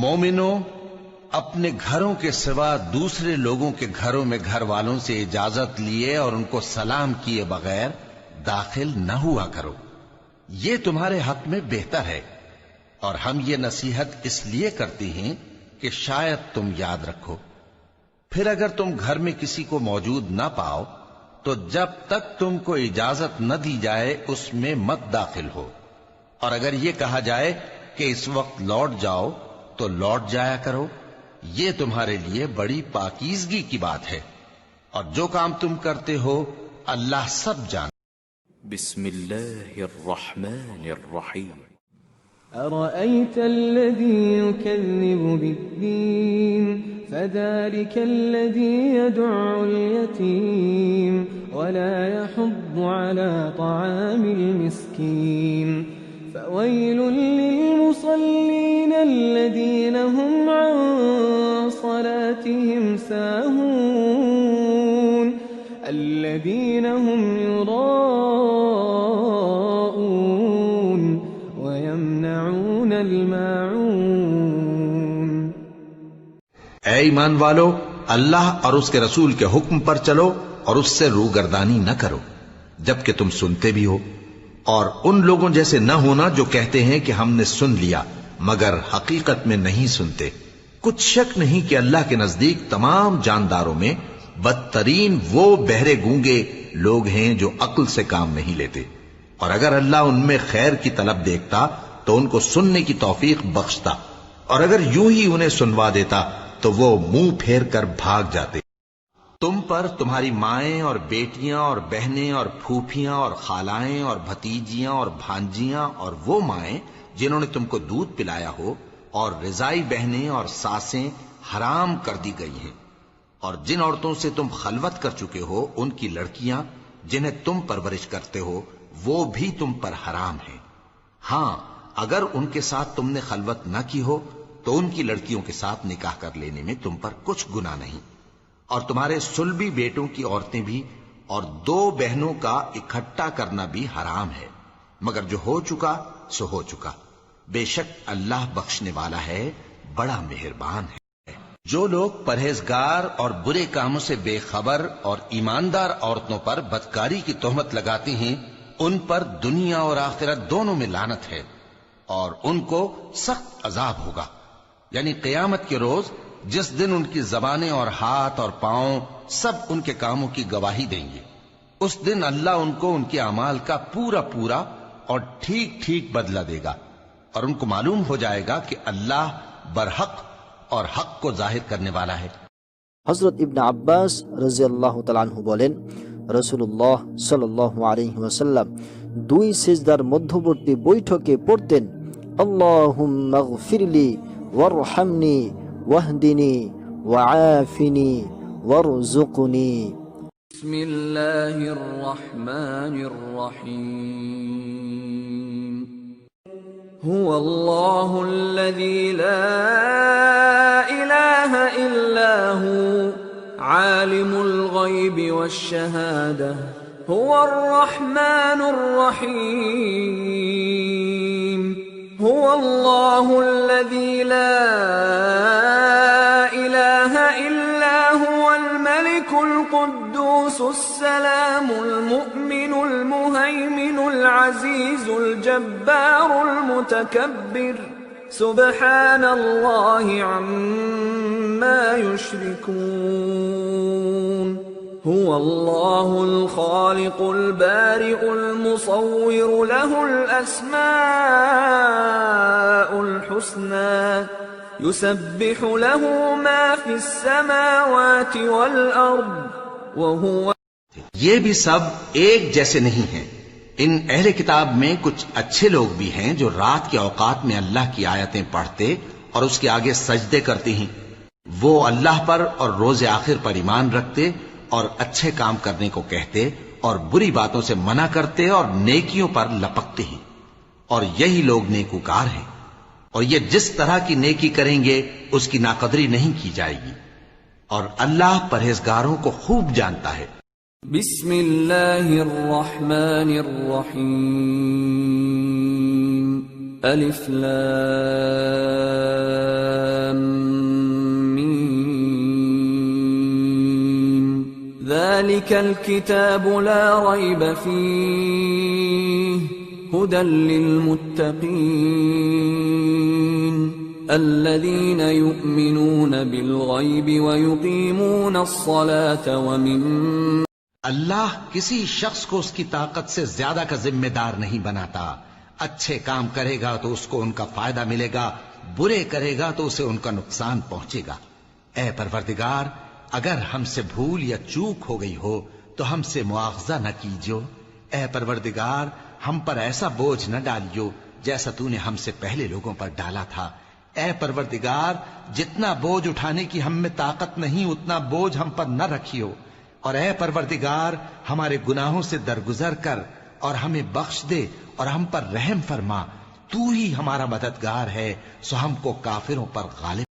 مومنوں، اپنے گھروں کے سوا دوسرے لوگوں کے گھروں میں گھر والوں سے اجازت لیے اور ان کو سلام کیے بغیر داخل نہ ہوا کرو، یہ تمہارے حق میں بہتر ہے۔ اور ہم یہ نصیحت اس لیے کرتے ہیں کہ شاید تم یاد رکھو۔ پھر اگر تم گھر میں کسی کو موجود نہ پاؤ تو جب تک تم کو اجازت نہ دی جائے اس میں مت داخل ہو، اور اگر یہ کہا جائے کہ اس وقت لوٹ جاؤ تو لوٹ جایا کرو، یہ تمہارے لیے بڑی پاکیزگی کی بات ہے، اور جو کام تم کرتے ہو اللہ سب جانتا۔ بسم اللہ الرحمن الرحیم۔ أرأيت الذي يكذب بالدين فذلك الذي يدع اليتيم ولا يحض على طعام المسكين فويل للمصلين الذين هم عن صلاتهم ساهون الذين هم يراءون ويمنعون الماعون۔ اے ایمان والو، اللہ اور اس کے رسول کے حکم پر چلو اور اس سے روگردانی نہ کرو جبکہ تم سنتے بھی ہو، اور ان لوگوں جیسے نہ ہونا جو کہتے ہیں کہ ہم نے سن لیا مگر حقیقت میں نہیں سنتے۔ کچھ شک نہیں کہ اللہ کے نزدیک تمام جانداروں میں بدترین وہ بہرے گونگے لوگ ہیں جو عقل سے کام نہیں لیتے، اور اگر اللہ ان میں خیر کی طلب دیکھتا تو ان کو سننے کی توفیق بخشتا، اور اگر یوں ہی انہیں سنوا دیتا تو وہ منہ پھیر کر بھاگ جاتے۔ تم پر تمہاری مائیں اور بیٹیاں اور بہنیں اور پھوپھیاں اور خالائیں اور بھتیجیاں اور بھانجیاں اور وہ مائیں جنہوں نے تم کو دودھ پلایا ہو اور رضائی بہنیں اور ساسیں حرام کر دی گئی ہیں، اور جن عورتوں سے تم خلوت کر چکے ہو ان کی لڑکیاں جنہیں تم پرورش کرتے ہو وہ بھی تم پر حرام ہیں۔ ہاں، اگر ان کے ساتھ تم نے خلوت نہ کی ہو تو ان کی لڑکیوں کے ساتھ نکاح کر لینے میں تم پر کچھ گناہ نہیں، اور تمہارے صلبی بیٹوں کی عورتیں بھی اور دو بہنوں کا اکٹھا کرنا بھی حرام ہے، مگر جو ہو چکا سو ہو چکا، بے شک اللہ بخشنے والا ہے، بڑا مہربان ہے۔ جو لوگ پرہیزگار اور برے کاموں سے بے خبر اور ایماندار عورتوں پر بدکاری کی تہمت لگاتے ہیں ان پر دنیا اور آخرت دونوں میں لعنت ہے، اور ان کو سخت عذاب ہوگا، یعنی قیامت کے روز جس دن ان کی زبانیں اور ہاتھ اور پاؤں سب ان کے کاموں کی گواہی دیں گے، اس دن اللہ ان کو ان کے اعمال کا پورا پورا اور ٹھیک ٹھیک بدلہ دے گا، اور ان کو معلوم ہو جائے گا کہ اللہ برحق اور حق کو ظاہر کرنے والا ہے۔ حضرت ابن عباس رضی اللہ تعالیٰ عنہ বলেন, রাসূলুল্লাহ সাল্লাল্লাহু আলাইহি ওয়াসাল্লাম দুই সিজদার মধ্যবর্তী বৈঠকে পড়তেন, আল্লাহুম্মা গফিরলি ওয়ারহামনি ওয়াহদিনি ওয়াআফিনি ওয়ারযুকনি। বিসমিল্লাহির রহমানির রহিম। هو الله الذي لا إله إلا هو عالم الغيب والشهادة هو الرحمن الرحيم هو الله الذي لا إله إلا هو الملك القدوس السلام المؤمن المهيمن العزيز الجبار المتكبر سبحان الله عما يشركون هو الله الخالق البارئ المصور له الأسماء الحسنى يسبح له ما في السماوات والأرض وهو۔ یہ بھی سب ایک جیسے نہیں ہیں۔ ان اہل کتاب میں کچھ اچھے لوگ بھی ہیں جو رات کے اوقات میں اللہ کی آیتیں پڑھتے اور اس کے آگے سجدے کرتے ہیں، وہ اللہ پر اور روز آخر پر ایمان رکھتے اور اچھے کام کرنے کو کہتے اور بری باتوں سے منع کرتے اور نیکیوں پر لپکتے ہیں، اور یہی لوگ نیکوکار ہیں، اور یہ جس طرح کی نیکی کریں گے اس کی ناقدری نہیں کی جائے گی، اور اللہ پرہیزگاروں کو خوب جانتا ہے۔ بسم اللہ الرحمن الرحیم۔ الف لام ذلك الكتاب لا ريب فيه هدى للمتقين الذين يؤمنون بالغيب ويقيمون الصلاة ومما اللہ کسی شخص کو اس کی طاقت سے زیادہ کا ذمہ دار نہیں بناتا. اچھے کام کرے گا تو اس کو ان کا فائدہ ملے گا، برے کرے گا تو اسے ان کا نقصان پہنچے گا. اے پروردگار، اگر ہم سے بھول یا چوک ہو گئی ہو تو ہم سے مواخذہ نہ کیجو. اے پروردگار، ہم پر ایسا بوجھ نہ ڈالیو جیسا تو نے ہم سے پہلے لوگوں پر ڈالا تھا. اے پروردگار، جتنا بوجھ اٹھانے کی ہم میں طاقت نہیں اتنا بوجھ ہم پر نہ رکھیو. اور اے پروردگار، ہمارے گناہوں سے درگزر کر اور ہمیں بخش دے اور ہم پر رحم فرما. تو ہی ہمارا مددگار ہے، سو ہم کو کافروں پر غالب